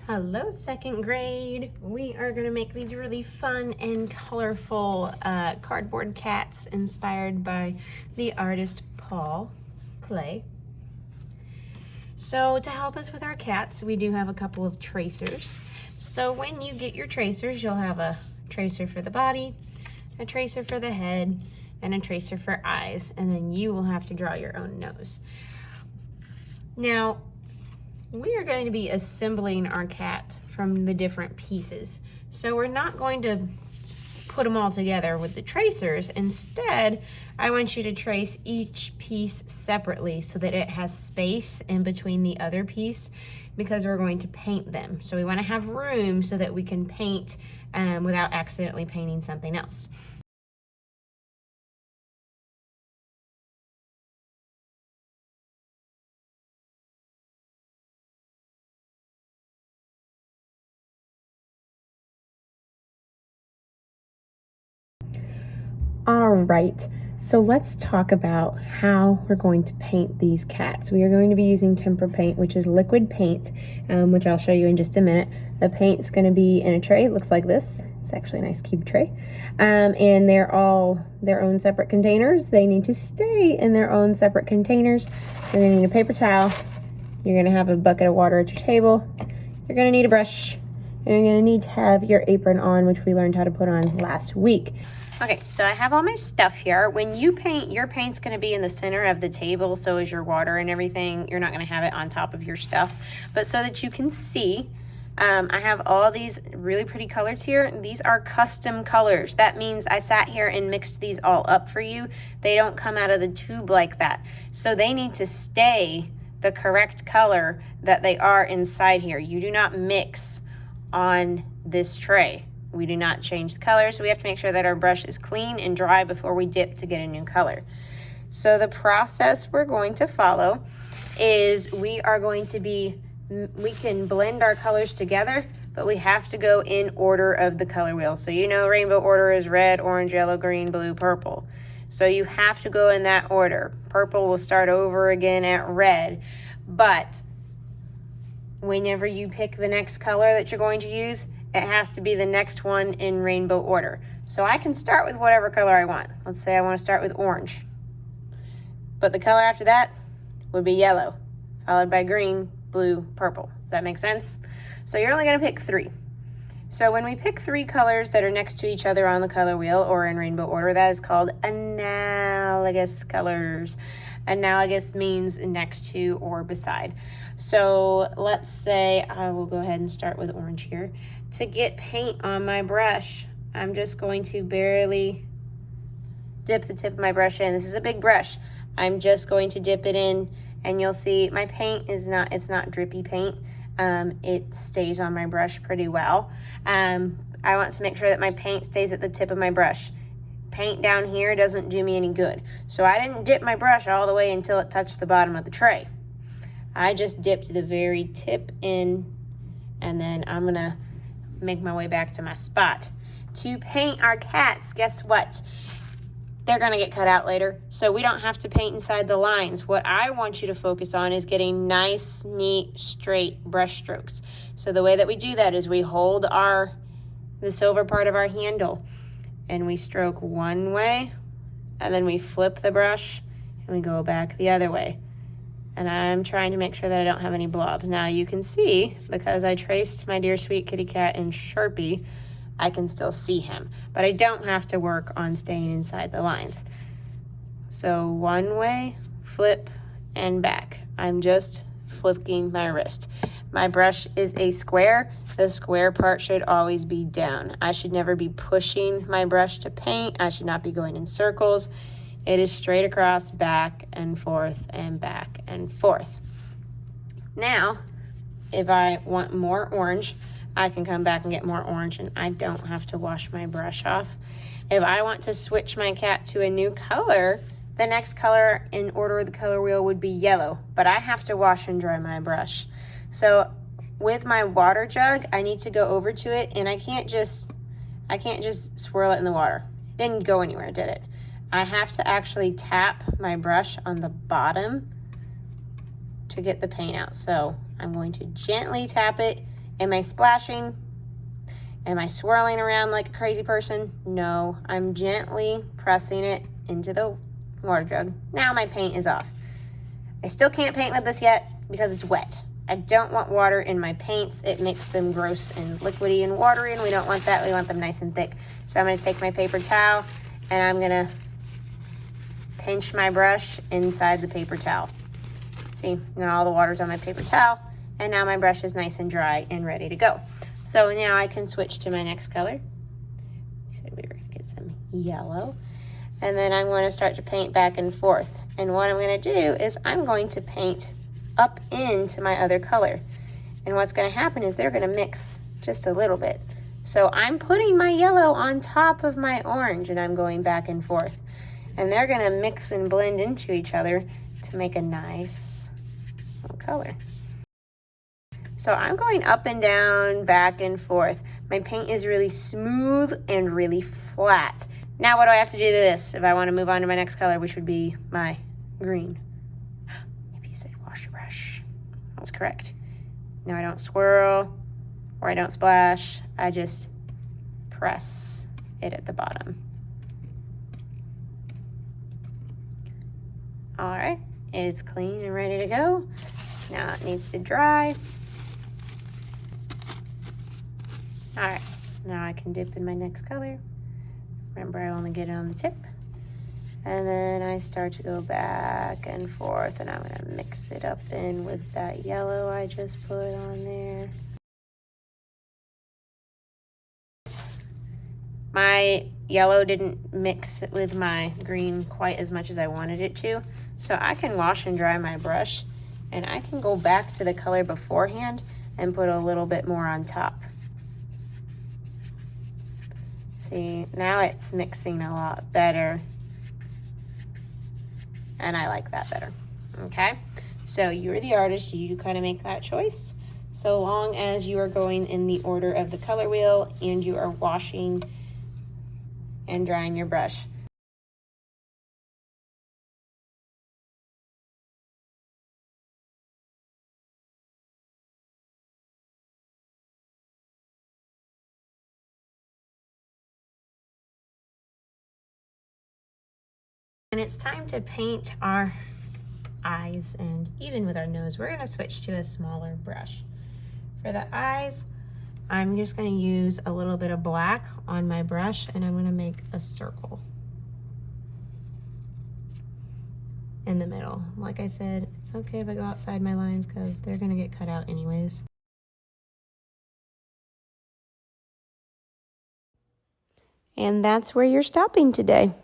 Hello, second grade. We are going to make these really fun and colorful cardboard cats inspired by the artist Klee. So to help us with our cats, we do have a couple of tracers. So when you get your tracers, you'll have a tracer for the body, a tracer for the head, and a tracer for eyes, and then you will have to draw your own nose. Now, we are going to be assembling our cat from the different pieces. So we're not going to put them all together with the tracers. Instead, I want you to trace each piece separately so that it has space in between the other piece, because we're going to paint them. So we want to have room so that we can paint without accidentally painting something else. All right, so let's talk about how we're going to paint these cats. We are going to be using tempera paint, which is liquid paint, which I'll show you in just a minute. The paint's going to be in a tray. It looks like this. It's actually a nice cube tray. And they're all their own separate containers. They need to stay in their own separate containers. You're going to need a paper towel. You're going to have a bucket of water at your table. You're going to need a brush. And you're going to need to have your apron on, which we learned how to put on last week. Okay, so I have all my stuff here. When you paint, your paint's going to be in the center of the table, so is your water and everything. You're not going to have it on top of your stuff. But so that you can see, I have all these really pretty colors here. These are custom colors. That means I sat here and mixed these all up for you. They don't come out of the tube like that. So they need to stay the correct color that they are inside here. You do not mix on this tray. We do not change the colors. We have to make sure that our brush is clean and dry before we dip to get a new color. So the process we're going to follow is we can blend our colors together, but we have to go in order of the color wheel. So you know rainbow order is red, orange, yellow, green, blue, purple. So you have to go in that order. Purple will start over again at red, but whenever you pick the next color that you're going to use, it has to be the next one in rainbow order. So I can start with whatever color I want. Let's say I want to start with orange. But the color after that would be yellow, followed by green, blue, purple. Does that make sense? So you're only going to pick 3. So when we pick 3 colors that are next to each other on the color wheel or in rainbow order, that is called analogous colors. Analogous means next to or beside. So let's say I will go ahead and start with orange here. To get paint on my brush, I'm just going to barely dip the tip of my brush in. This is a big brush. I'm just going to dip it in, and you'll see my paint is it's not drippy paint. It stays on my brush pretty well. I want to make sure that my paint stays at the tip of my brush. Paint down here doesn't do me any good. So I didn't dip my brush all the way until it touched the bottom of the tray. I just dipped the very tip in, and then I'm gonna make my way back to my spot. To paint our cats, guess what? They're gonna get cut out later, so we don't have to paint inside the lines. What I want you to focus on is getting nice, neat, straight brush strokes. So the way that we do that is we hold the silver part of our handle, and we stroke one way, and then we flip the brush, and we go back the other way. And I'm trying to make sure that I don't have any blobs. Now you can see, because I traced my dear sweet kitty cat in Sharpie, I can still see him. But I don't have to work on staying inside the lines. So one way, flip, and back. I'm just flicking my wrist. My brush is a square. The square part should always be down. I should never be pushing my brush to paint. I should not be going in circles. It is straight across, back and forth and back and forth. Now, if I want more orange, I can come back and get more orange, and I don't have to wash my brush off. If I want to switch my cat to a new color, the next color in order of the color wheel would be yellow, but I have to wash and dry my brush. So with my water jug, I need to go over to it, and I can't just swirl it in the water. It didn't go anywhere, did it? I have to actually tap my brush on the bottom to get the paint out. So I'm going to gently tap it Am I splashing? Am I swirling around like a crazy person? No, I'm gently pressing it into the water jug. Now my paint is off. I still can't paint with this yet because it's wet. I don't want water in my paints. It makes them gross and liquidy and watery, and we don't want that. We want them nice and thick. So I'm going to take my paper towel and I'm going to pinch my brush inside the paper towel. See, now all the water's on my paper towel, and now my brush is nice and dry and ready to go. So now I can switch to my next color. We said we were going to get some yellow. And then I'm going to start to paint back and forth. And what I'm going to do is I'm going to paint up into my other color. And what's going to happen is they're going to mix just a little bit. So I'm putting my yellow on top of my orange, and I'm going back and forth. And they're going to mix and blend into each other to make a nice little color. So I'm going up and down, back and forth. My paint is really smooth and really flat. Now what do I have to do to this if I want to move on to my next color, which would be my green? If you said wash your brush, that's correct. Now I don't swirl or I don't splash. I just press it at the bottom. All right, it's clean and ready to go. Now it needs to dry. All right, now I can dip in my next color. Remember, I only get it on the tip. And then I start to go back and forth, and I'm gonna mix it up in with that yellow I just put on there. My yellow didn't mix with my green quite as much as I wanted it to. So I can wash and dry my brush, and I can go back to the color beforehand and put a little bit more on top. See, now it's mixing a lot better, and I like that better. Okay, so you're the artist, you kind of make that choice, so long as you are going in the order of the color wheel and you are washing and drying your brush. And it's time to paint our eyes, and even with our nose, we're gonna switch to a smaller brush. For the eyes, I'm just gonna use a little bit of black on my brush, and I'm gonna make a circle in the middle. Like I said, it's okay if I go outside my lines because they're gonna get cut out anyways. And that's where you're stopping today.